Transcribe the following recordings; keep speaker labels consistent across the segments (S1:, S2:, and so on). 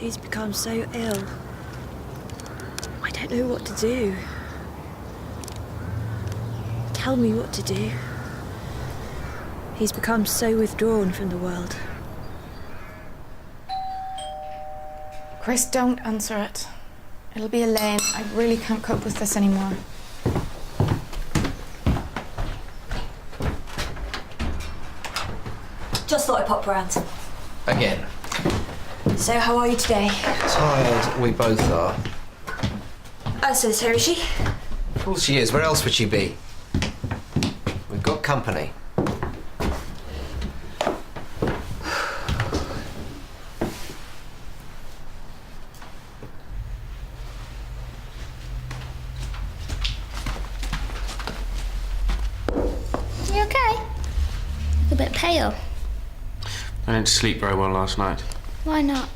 S1: He's become so ill. I don't know what to do. Tell me what to do. He's become so withdrawn from the world.
S2: Chris, don't answer it. It'll be Elaine. I really can't cope with this anymore.
S1: Just thought I'd pop round.
S3: Again.
S1: So, how are you today?
S3: Tired, we both are.
S1: So is she?
S3: Of course she is. Where else would she be? We've got company.
S4: You okay? A bit pale.
S5: I didn't sleep very well last night.
S4: Why not?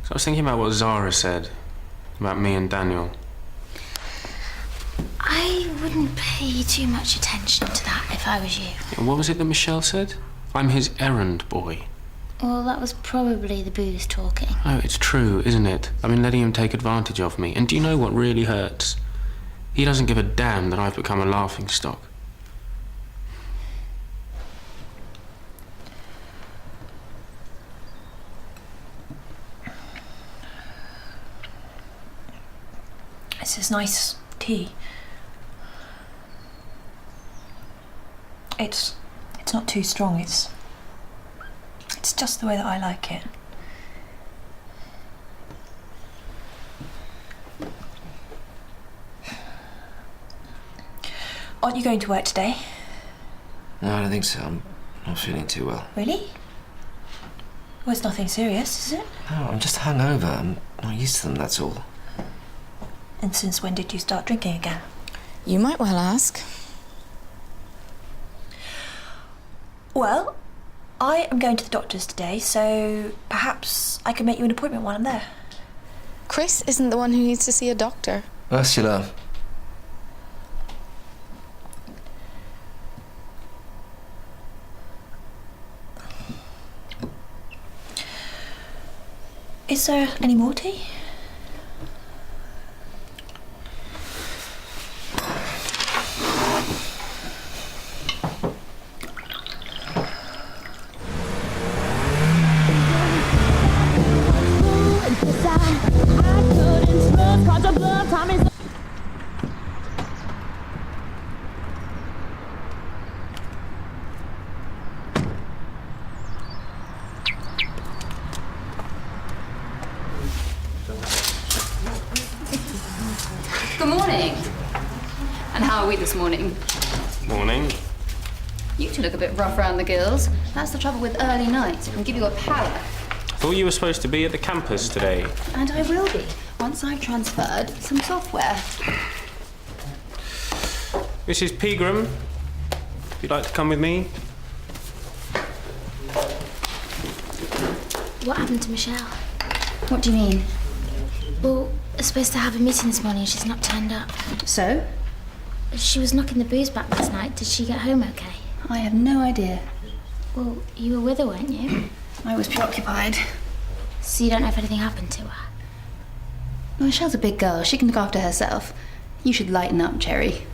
S5: So I was thinking about what Zara said about me and Daniel.
S4: I wouldn't pay too much attention to that if I was you.
S5: And what was it that Michelle said? I'm his errand boy.
S4: Well, that was probably the booze talking.
S5: Oh, it's true, isn't it? I've been letting him take advantage of me. And do you know what really hurts? He doesn't give a damn that I've become a laughingstock.
S1: This is nice tea. It's not too strong. It's just the way that I like it. Aren't you going to work today?
S3: No, I don't think so. I'm not feeling too well.
S1: Really? Well, it's nothing serious, is it?
S3: No, I'm just hungover. I'm not used to them, that's all.
S1: And since when did you start drinking again?
S2: You might well ask.
S1: Well, I am going to the doctor's today, so perhaps I can make you an appointment while I'm there.
S2: Chris isn't the one who needs to see a doctor.
S3: Ursula.
S1: Is there any more tea?
S6: Good morning. And how are we this morning?
S5: Morning.
S6: You two look a bit rough around the gills. That's the trouble with early nights. It can give you a pallor.
S5: Thought you were supposed to be at the campus today.
S6: And I will be, once I've transferred some software.
S5: Mrs. Pegram, if you'd like to come with me.
S4: What happened to Michelle?
S6: What do you mean?
S4: Well, we're supposed to have a meeting this morning and she's not turned up.
S6: So?
S4: She was knocking the booze back last night. Did she get home okay?
S6: I have no idea.
S4: Well, you were with her, weren't you?
S6: I was preoccupied.
S4: So you don't know if anything happened to her?
S6: Michelle's a big girl. She can look after herself. You should lighten up, Cherry.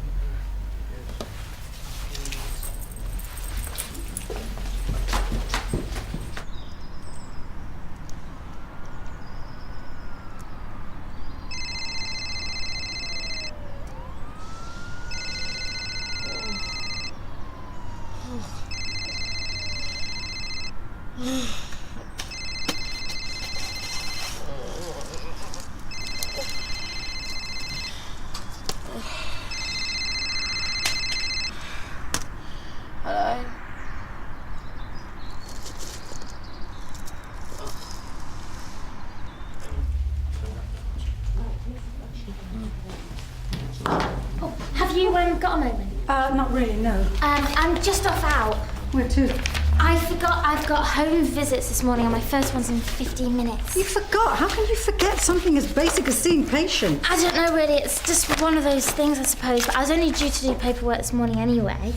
S2: Hello?
S4: Oh, have you got a moment?
S7: Not really, no.
S4: I'm just off out.
S7: Where to?
S4: I forgot I've got home visits this morning and my first one's in 15 minutes.
S7: You forgot? How can you forget something as basic as seeing patients?
S4: I don't know really, it's just one of those things I suppose, but I was only due to do paperwork this morning anyway.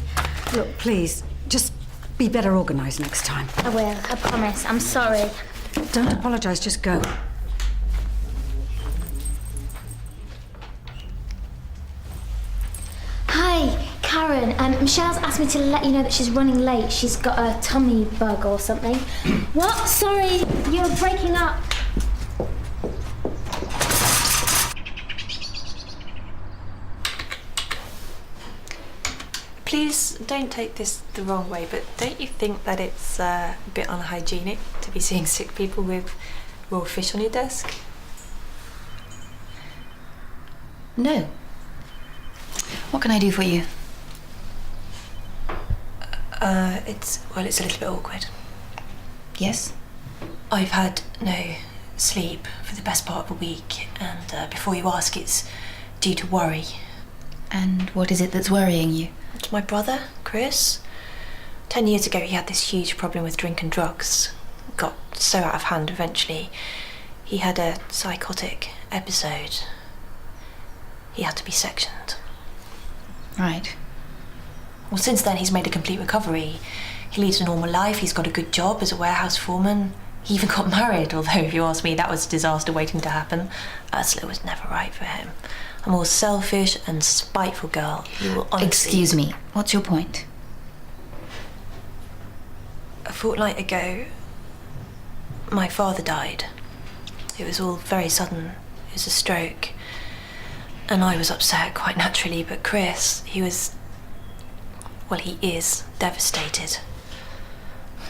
S7: Look, please, just be better organised next time.
S4: I will, I promise. I'm sorry.
S7: Don't apologise, just go.
S4: Hi, Karen. Michelle's asked me to let you know that she's running late. She's got a tummy bug or something. What? Sorry, you're breaking up.
S1: Please don't take this the wrong way, but don't you think that it's a bit unhygienic to be seeing sick people with raw fish on your desk?
S6: No. What can I do for you?
S1: It's a little bit awkward.
S6: Yes?
S1: I've had no sleep for the best part of a week, and before you ask, it's due to worry.
S6: And what is it that's worrying you?
S1: It's my brother, Chris. 10 years ago, he had this huge problem with drink and drugs. It got so out of hand eventually. He had a psychotic episode. He had to be sectioned.
S6: Right.
S1: Well, since then, he's made a complete recovery. He leads a normal life. He's got a good job as a warehouse foreman. He even got married, although if you ask me, that was a disaster waiting to happen. Ursula was never right for him. A more selfish and spiteful girl. You will honestly...
S6: Excuse me, what's your point?
S1: A fortnight ago, my father died. It was all very sudden. It was a stroke. And I was upset, quite naturally, but Chris, he is devastated.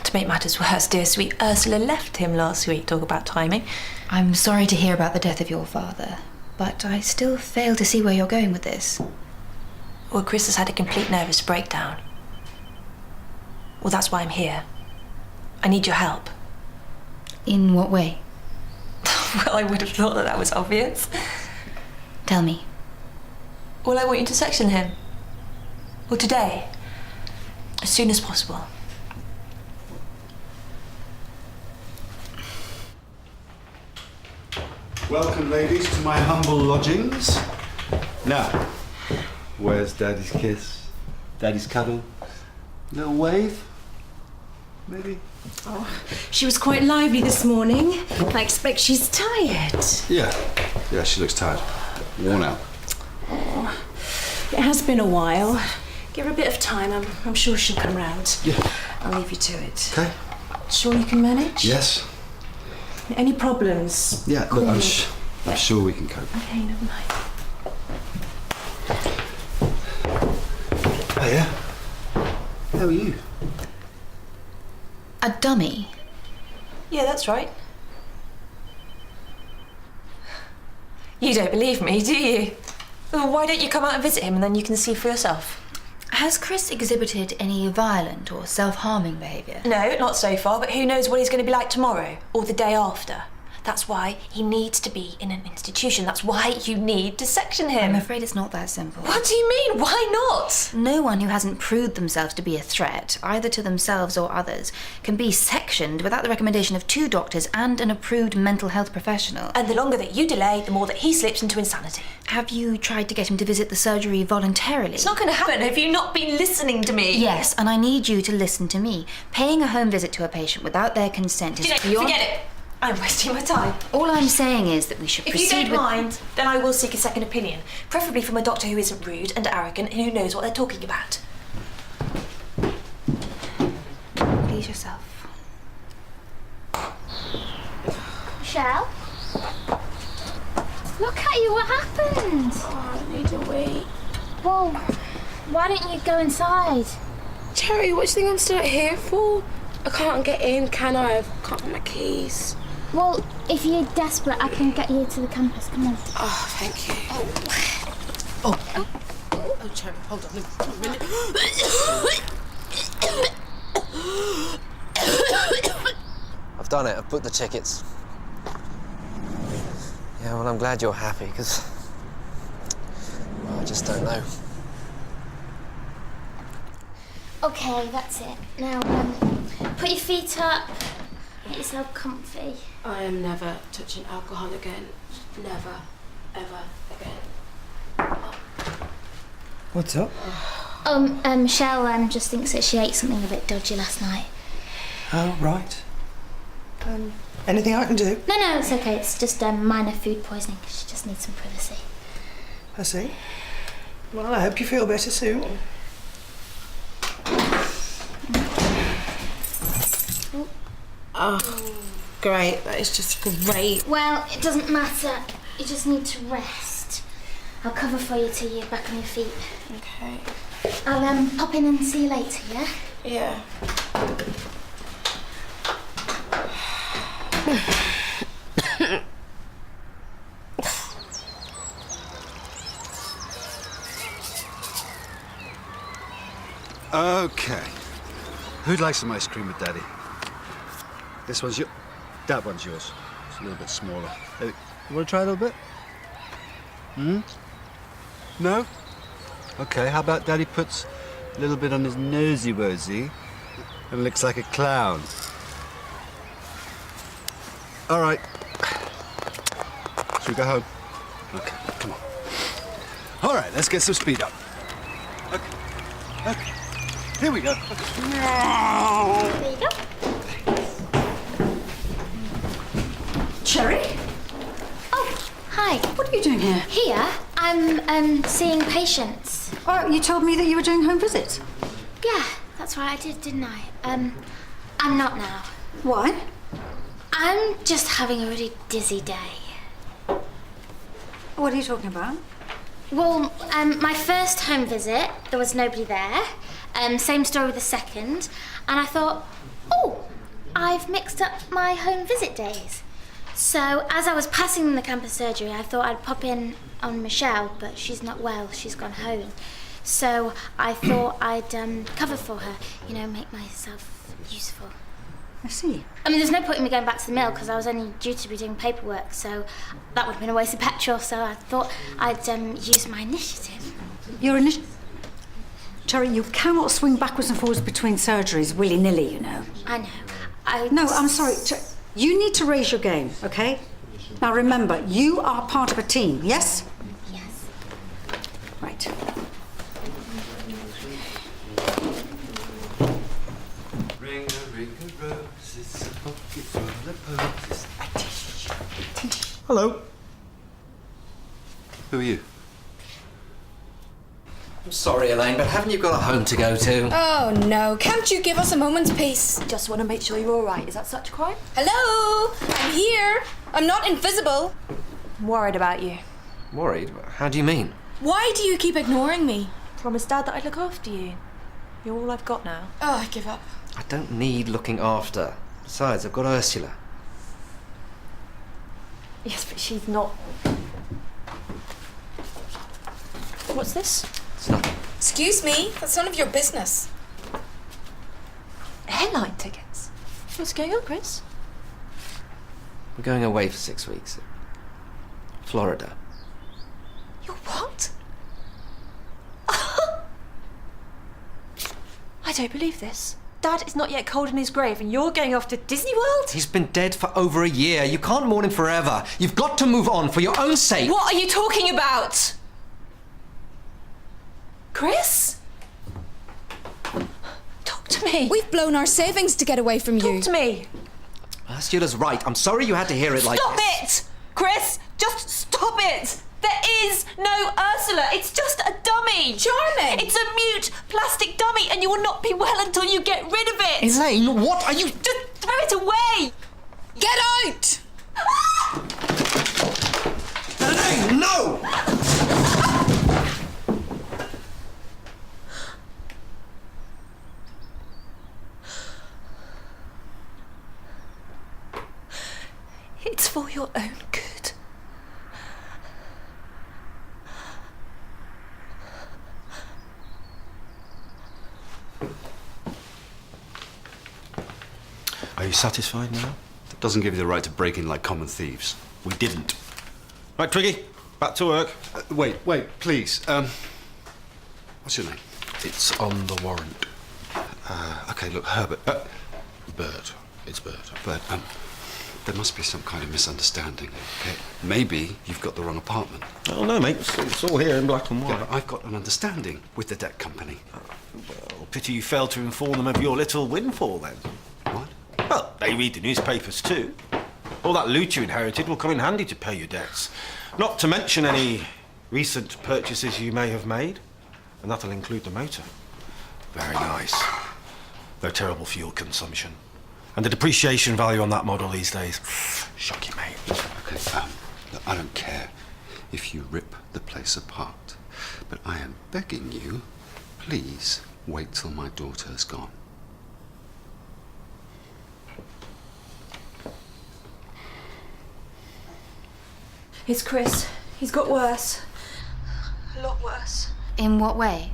S1: To make matters worse, dear sweet Ursula left him last week. Talk about timing.
S6: I'm sorry to hear about the death of your father, but I still fail to see where you're going with this.
S1: Well, Chris has had a complete nervous breakdown. Well, that's why I'm here. I need your help.
S6: In what way?
S1: Well, I would have thought that was obvious.
S6: Tell me.
S1: Well, I want you to section him. Well, today. As soon as possible.
S8: Welcome, ladies, to my humble lodgings. Now, where's Daddy's kiss? Daddy's cuddle? Little wave? Maybe?
S7: Oh, she was quite lively this morning. I expect she's tired.
S8: Yeah, she looks tired. Worn out.
S7: Oh, it has been a while. Give her a bit of time. I'm sure she'll come round.
S8: Yeah.
S7: I'll leave you to it.
S8: Okay.
S7: Sure you can manage?
S8: Yes.
S7: Any problems?
S8: Yeah,
S7: Call
S8: look,
S7: me.
S8: I'm sure we can cope.
S7: Okay, never mind.
S8: Oh, yeah? How are you?
S6: A dummy?
S1: Yeah, that's right. You don't believe me, do you? Well, why don't you come out and visit him and then you can see for yourself?
S6: Has Chris exhibited any violent or self-harming behaviour?
S1: No, not so far, but who knows what he's going to be like tomorrow or the day after. That's why he needs to be in an institution. That's why you need to section him.
S6: I'm afraid it's not that simple.
S1: What do you mean? Why not?
S6: No one who hasn't proved themselves to be a threat, either to themselves or others, can be sectioned without the recommendation of 2 doctors and an approved mental health professional.
S1: And the longer that you delay, the more that he slips into insanity.
S6: Have you tried to get him to visit the surgery voluntarily?
S1: It's not going to happen. Have you not been listening to me?
S6: Yes, and I need you to listen to me. Paying a home visit to a patient without their consent is beyond...
S1: Forget it. I'm wasting my time.
S6: All I'm saying is that we should
S1: If
S6: proceed
S1: you don't
S6: with...
S1: mind, then I will seek a second opinion, preferably from a doctor who isn't rude and arrogant and who knows what they're talking about.
S6: Please yourself.
S4: Michelle? Look at you, what happened?
S9: Oh, I need to wait.
S4: Well, why don't you go inside?
S9: Cherry, what do you think I'm still here for? I can't get in, can I? I can't find my keys.
S4: Well, if you're desperate, I can get you to the campus. Come on.
S9: Oh, thank you. Oh, Cherry, hold on a minute.
S3: I've done it. I've booked the tickets. Yeah, well, I'm glad you're happy, because... well, I just don't know.
S4: Okay, that's it. Now, put your feet up. Get yourself comfy.
S9: I am never touching alcohol again. Never, ever again.
S7: What's up?
S4: Michelle just thinks that she ate something a bit dodgy last night.
S7: Oh, right.
S10: Anything I can do?
S4: No, it's okay. It's just minor food poisoning. She just needs some privacy.
S10: I see. Well, I hope you feel better soon.
S7: Oh, great. That is just great.
S4: Well, it doesn't matter. You just need to rest. I'll cover for you till you're back on your feet.
S7: Okay.
S4: I'll pop in and see you later, yeah?
S7: Yeah.
S8: Okay. Who'd like some ice cream with Daddy? This one's yours. That one's yours. It's a little bit smaller. Hey, you want to try a little bit? No? Okay, how about Daddy puts a little bit on his nosy-wosy and looks like a clown? All right. Should we go home? Okay, come on. All right, let's get some speed up. Okay. Here we go.
S4: There you go.
S11: Cherry?
S4: Oh, hi.
S11: What are you doing here?
S4: Here, I'm seeing patients.
S11: Oh, you told me that you were doing home visits.
S4: Yeah, that's right, I did, didn't I? I'm not now.
S11: Why?
S4: I'm just having a really dizzy day.
S11: What are you talking about?
S4: Well, my first home visit, there was nobody there. Same story with the second. And I thought, oh, I've mixed up my home visit days. So as I was passing the campus surgery, I thought I'd pop in on Michelle, but she's not well, she's gone home. So I thought I'd cover for her, you know, make myself useful.
S11: I see.
S4: I mean, there's no point in me going back to the mill because I was only due to be doing paperwork, so that would have been a waste of petrol, so I thought I'd use my initiative.
S11: Your initiative? Cherry, you cannot swing backwards and forwards between surgeries willy-nilly, you know.
S4: I know.
S11: No, I'm sorry. You need to raise your game, okay? Now remember, you are part of a team, yes?
S4: Yes.
S11: Right.
S3: Ring a roses, a pocket full of posies.
S8: Hello. Who are you?
S3: I'm sorry, Elaine, but haven't you got a home to go to?
S9: Oh no, can't you give us a moment's peace?
S1: Just want to make sure you're all right. Is that such a crime?
S9: Hello? I'm here. I'm not invisible.
S1: I'm worried about you.
S3: Worried? How do you mean?
S9: Why do you keep ignoring me?
S1: Promised Dad that I'd look after you. You're all I've got now.
S9: Oh, I give up.
S3: I don't need looking after. Besides, I've got Ursula.
S1: Yes, but she's not... What's this?
S3: It's nothing.
S9: Excuse me, that's none of your business.
S1: Airline tickets? What's going on, Chris?
S3: We're going away for 6 weeks. Florida.
S1: You're what? I don't believe this. Dad is not yet cold in his grave and you're going off to Disney World?
S3: He's been dead for over a year. You can't mourn him forever. You've got to move on for your own sake.
S1: What are you talking about? Chris? Talk to me.
S9: We've blown our savings to get away from you.
S1: Talk to me.
S3: Ursula's right. I'm sorry you had to hear it like
S1: Stop
S3: this.
S1: it! Chris, just stop it! There is no Ursula. It's just a dummy.
S9: Charming.
S1: It's a mute plastic dummy and you will not be well until you get rid of it.
S3: Elaine, what are you...
S1: Just throw it away.
S9: Get out!
S3: Elaine, no!
S1: It's for your own good.
S8: Are you satisfied now? That doesn't give you the right to break in like common thieves. We didn't. Right, Twiggy, back to work. Wait, please. What's your name?
S5: It's on the warrant.
S8: Okay, look, Herbert.
S5: Bert. It's Bert.
S8: But there must be some kind of misunderstanding. Okay, maybe you've got the wrong apartment.
S5: Oh, no, mate. It's all here in black and white.
S8: Yeah, but I've got an understanding with the debt company.
S12: Well, pity you failed to inform them of your little windfall, then.
S8: What?
S12: Well, they read the newspapers too. All that loot you inherited will come in handy to pay your debts. Not to mention any recent purchases you may have made. And that'll include the motor. Very nice. Though terrible fuel consumption. And the depreciation value on that model these days. Shocking, mate.
S8: Okay, look, I don't care if you rip the place apart. But I am begging you, please wait till my daughter is gone.
S7: It's Chris. He's got worse. A lot worse.
S6: In what way?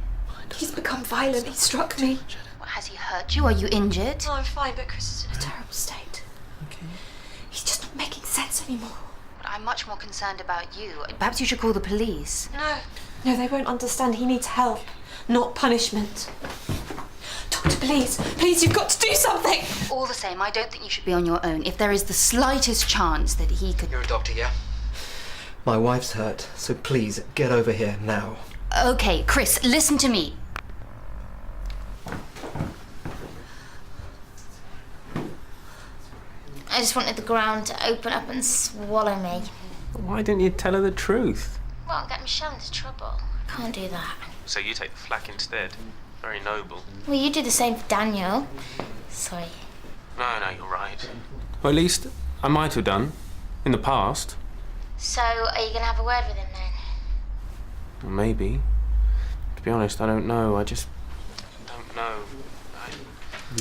S7: He's become violent. He struck me.
S6: Has he hurt you? Are you injured?
S7: No, I'm fine, but Chris is in a terrible state. Okay. He's just not making sense anymore.
S6: But I'm much more concerned about you. Perhaps you should call the police.
S7: No, they won't understand. He needs help, not punishment. Doctor, please, you've got to do something.
S6: All the same, I don't think you should be on your own. If there is the slightest chance that he could...
S3: You're a doctor, yeah? My wife's hurt, so please, get over here now.
S6: Okay, Chris, listen to me.
S4: I just wanted the ground to open up and swallow me.
S5: Why didn't you tell her the truth?
S4: Well, I'll get Michelle into trouble. Can't do that.
S5: So you take the flak instead. Very noble.
S4: Well, you do the same for Daniel. Sorry.
S5: No, you're right. Or at least I might have done. In the past.
S4: So, are you going to have a word with him then?
S5: Well, maybe. To be honest, I don't know. I just don't know.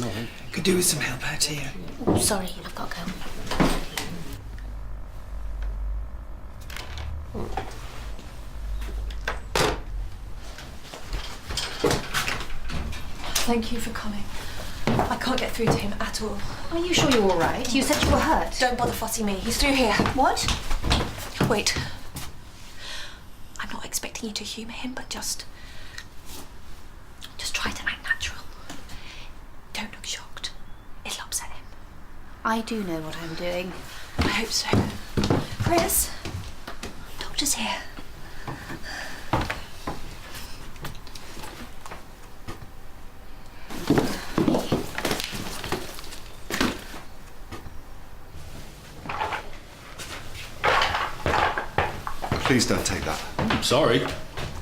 S10: No. Could do with some help out here.
S4: Oh, sorry, I've got to go.
S7: Thank you for coming. I can't get through to him at all.
S6: Are you sure you're all right? You said you were hurt.
S7: Don't bother fussing me. He's through here.
S6: What?
S7: Wait. I'm not expecting you to humour him, but just try to act natural. Don't look shocked. It'll upset him.
S6: I do know what I'm doing.
S7: I hope so. Chris, doctor's here.
S8: Please don't take that.
S12: I'm sorry.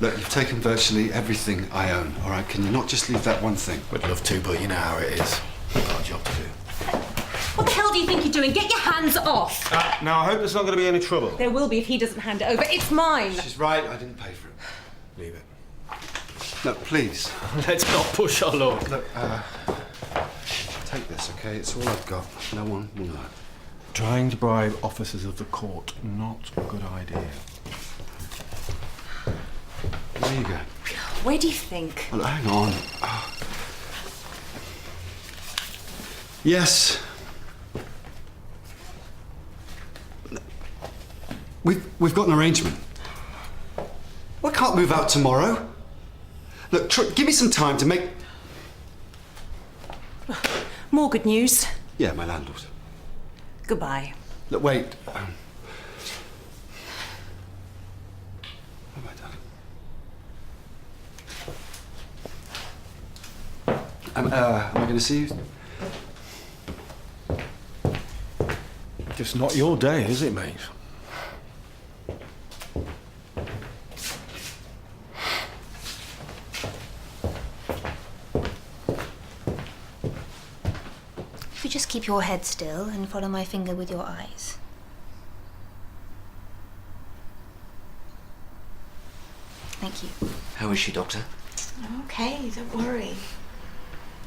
S8: Look, you've taken virtually everything I own, all right? Can you not just leave that one thing?
S12: Would love to, but you know how it is. I've got a job to do.
S13: What the hell do you think you're doing? Get your hands off!
S12: Now, I hope there's not going to be any trouble.
S13: There will be if he doesn't hand it over. It's mine!
S8: She's right, I didn't pay for it.
S12: Leave it.
S8: No, please.
S12: Let's not push our luck.
S8: Look, take this, okay? It's all I've got. No one will know.
S12: Trying to bribe officers of the court, not a good idea.
S8: There you go.
S13: Where do you think?
S8: Well, hang on. Oh. Yes. We've got an arrangement. Well, I can't move out tomorrow. Look, give me some time to make...
S13: More good news.
S8: Yeah, my landlord.
S13: Goodbye.
S8: Look, wait. What have I done? Am I going to see you?
S12: Just not your day, is it, mate?
S6: If you just keep your head still and follow my finger with your eyes. Thank you.
S3: How is she, Doctor?
S7: Okay, don't worry.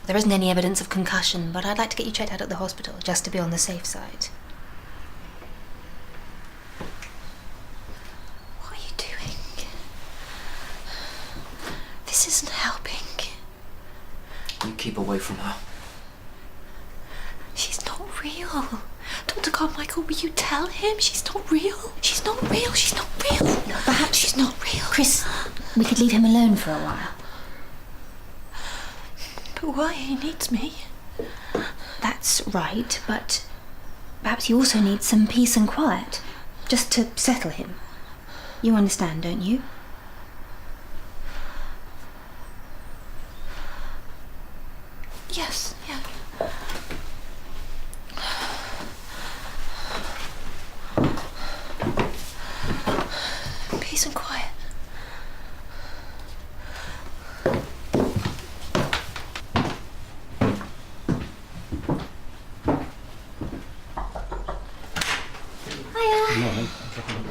S6: There isn't any evidence of concussion, but I'd like to get you checked out at the hospital, just to be on the safe side.
S7: What are you doing? This isn't helping.
S3: You keep away from her.
S7: She's not real. Dr. Carmichael, will you tell him she's not real? She's not real. She's not real.
S6: No, perhaps
S7: she's not real.
S6: Chris, we could leave him alone for a while.
S7: But why? He needs me.
S6: That's right, but perhaps he also needs some peace and quiet, just to settle him. You understand, don't you?
S7: Yes, yeah.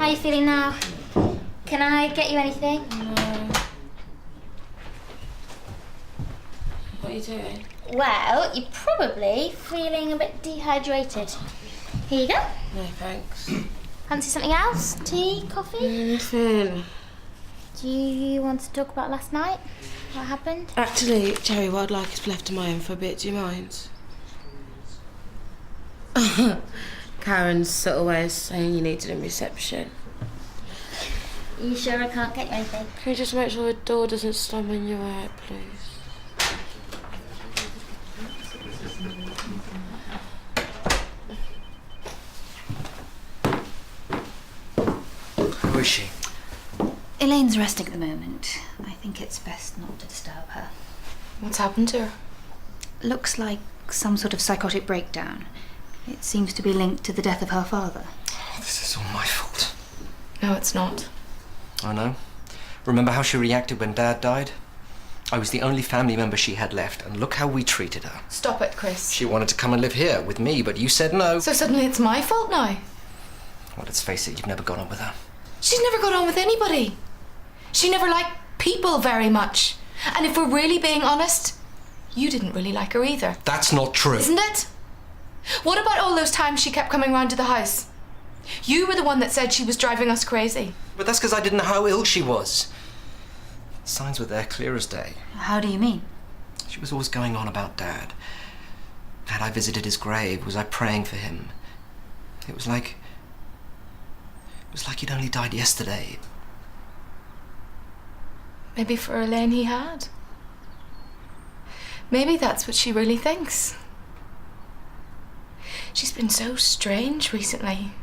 S4: How are you feeling now? Can I get you anything?
S9: No. What are you doing?
S4: Well, you're probably feeling a bit dehydrated. Here you go.
S9: No, thanks.
S4: Fancy something else? Tea, coffee?
S9: Nothing.
S4: Do you want to talk about last night? What happened?
S9: Actually, Cherry, what I'd like is left to my own for a bit. Do you mind? Karen's sort of way of saying you needed a reception.
S4: Are you sure I can't get you anything?
S9: Can you just make sure the door doesn't slam in your way, please?
S3: Who is she?
S6: Elaine's resting at the moment. I think it's best not to disturb her.
S2: What's happened to her?
S6: Looks like some sort of psychotic breakdown. It seems to be linked to the death of her father.
S3: Oh, this is all my fault.
S2: No, it's not.
S3: I know. Remember how she reacted when Dad died? I was the only family member she had left, and look how we treated her.
S2: Stop it, Chris.
S3: She wanted to come and live here with me, but you said no.
S2: So suddenly it's my fault now?
S3: Well, let's face it, you've never got on with her.
S2: She's never got on with anybody. She never liked people very much. And if we're really being honest, you didn't really like her either.
S3: That's not true.
S2: Isn't it? What about all those times she kept coming round to the house? You were the one that said she was driving us crazy.
S3: But that's because I didn't know how ill she was. Signs were there, clear as day.
S6: How do you mean?
S3: She was always going on about Dad. Had I visited his grave? Was I praying for him? It was like he'd only died yesterday.
S2: Maybe for Elaine he had. Maybe that's what she really thinks. She's been so strange recently.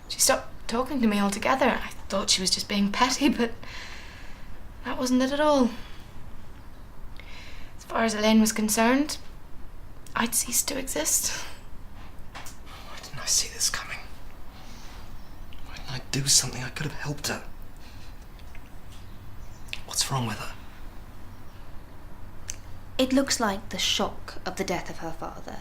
S2: She stopped talking to me altogether. I thought she was just being petty, but that wasn't it at all. As far as Elaine was concerned, I'd ceased to exist.
S3: Why didn't I see this coming? Why didn't I do something? I could have helped her. What's wrong with her?
S6: It looks like the shock of the death of her father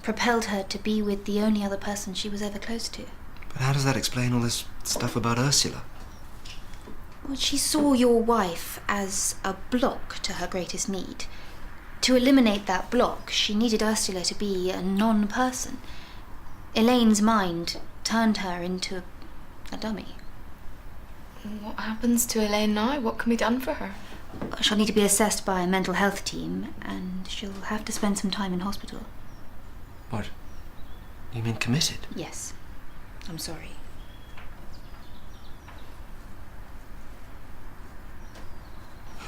S6: propelled her to be with the only other person she was ever close to.
S3: But how does that explain all this stuff about Ursula?
S6: Well, she saw your wife as a block to her greatest need. To eliminate that block, she needed Ursula to be a non-person. Elaine's mind turned her into a dummy.
S2: What happens to Elaine now? What can be done for her?
S6: She'll need to be assessed by a mental health team, and she'll have to spend some time in hospital.
S3: What? You mean committed?
S6: Yes. I'm sorry.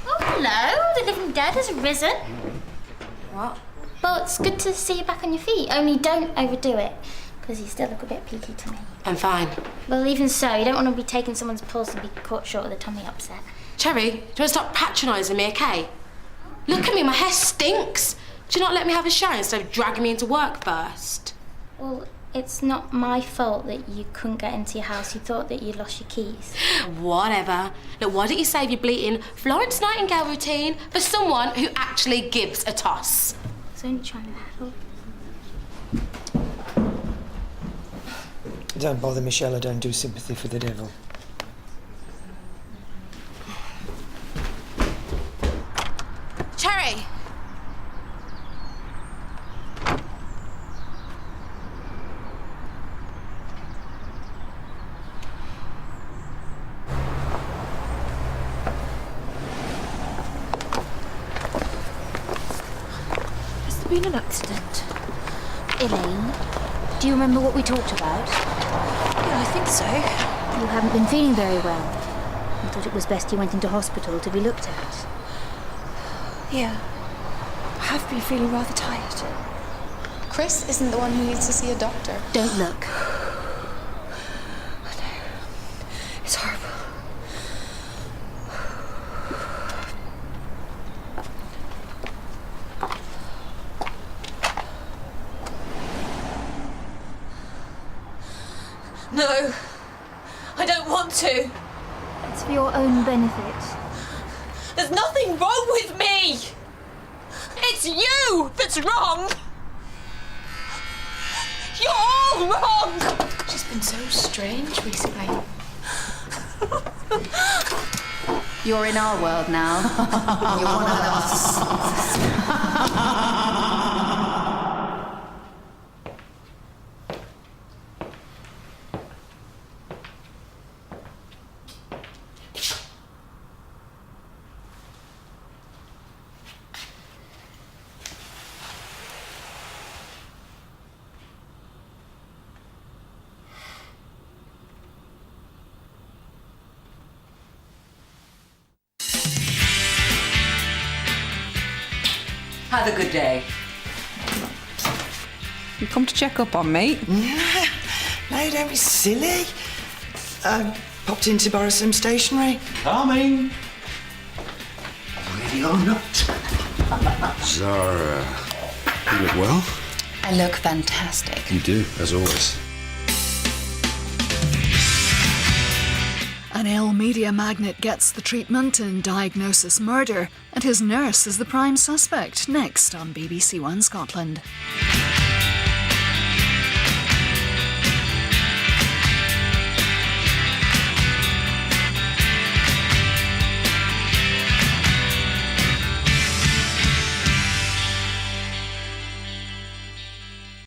S4: Oh, hello. The living dead has risen.
S9: What?
S4: Well, it's good to see you back on your feet. Only don't overdo it, because you still look a bit peaky to me.
S9: I'm fine.
S4: Well, even so, you don't want to be taking someone's pulse and be caught short of the tummy upset.
S9: Cherry, do you want to stop patronising me, okay? Look at me, my hair stinks. Do you not let me have a shower instead of dragging me into work first?
S4: Well, it's not my fault that you couldn't get into your house. You thought that you'd lost your keys.
S9: Whatever. Look, why don't you save your bleating Florence Nightingale routine for someone who actually gives a toss?
S4: I was only trying to help.
S10: Don't bother, Michelle. I don't do sympathy for the devil.
S9: Cherry!
S1: Has there been an accident? Elaine, do you remember what we talked about? Yeah, I think so.
S4: You haven't been feeling very well. I thought it was best you went into hospital to be looked at.
S1: Yeah. I have been feeling rather tired.
S2: Chris isn't the one who needs to see a doctor.
S4: Don't look.
S1: I know. It's horrible. No. I don't want to.
S4: It's for your own benefit.
S1: There's nothing wrong with me! It's you that's wrong! You're all wrong!
S2: She's been so strange recently.
S6: You're in our world now. You're one of us.
S14: Have a good day.
S15: You come to check up on me?
S10: No, don't be silly. Popped in to borrow some stationery.
S8: Coming. Ready or not? Zara, you look well.
S6: I look fantastic.
S8: You do, as always.
S16: An ill media magnate gets the treatment in Diagnosis Murder, and his nurse is the prime suspect, next on BBC1 Scotland.